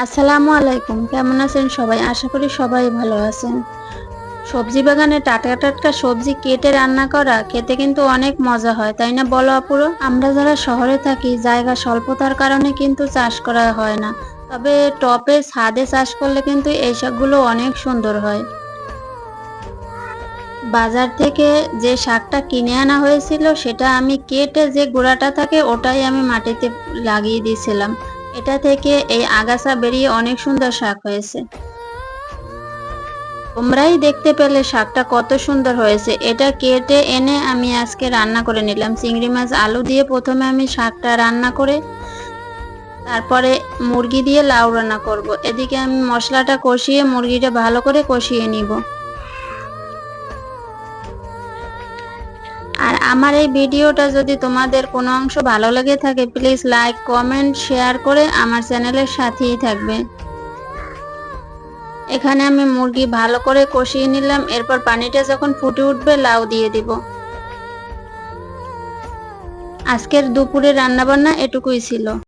আসসালামু আলাইকুম। কেমন আছেন সবাই? আশা করি সবাই ভালো আছেন। সবজি বাগানে টাটকা টাটকা সবজি কেটে রান্না করা খেতে কিন্তু অনেক মজা হয়, তাই না বলো আপুরো? আমরা যারা শহরে থাকি জায়গা স্বল্পতার কারণে কিন্তু চাষ করা হয় না। তবে টবে ছাদে চাষ করলে কিন্তু এই শাকগুলো অনেক সুন্দর হয়। বাজার থেকে যে শাকটা কিনে আনা হয়েছিল সেটা আমি কেটে যে গোড়াটা থাকে ওটাই আমি মাটিতে লাগিয়ে দিয়েছিলাম। এটা থেকে এই আগাছা বেরিয়ে অনেক সুন্দর শাক হয়েছে। তোমরাই দেখতে পেলে শাকটা কত সুন্দর হয়েছে। এটা কেটে এনে আমি আজকে রান্না করে নিলাম। চিংড়ি মাছ আলু দিয়ে প্রথমে আমি শাকটা রান্না করে তারপরে মুরগি দিয়ে লাউ রান্না করব। এদিকে আমি মশলাটা কষিয়ে মুরগিটা ভালো করে কষিয়ে নিব। আর আমার এই ভিডিওটা যদি তোমাদের কোনো অংশ ভালো লেগে থাকে প্লিজ লাইক কমেন্ট শেয়ার করে আমার চ্যানেলের সাথেই থাকবে। এখানে আমি মুরগি ভালো করে কষিয়ে নিলাম, এরপর পানিটা যখন ফুটে উঠবে লাউ দিয়ে দিব। আজকের দুপুরে রান্নাবান্না এটুকুই ছিল।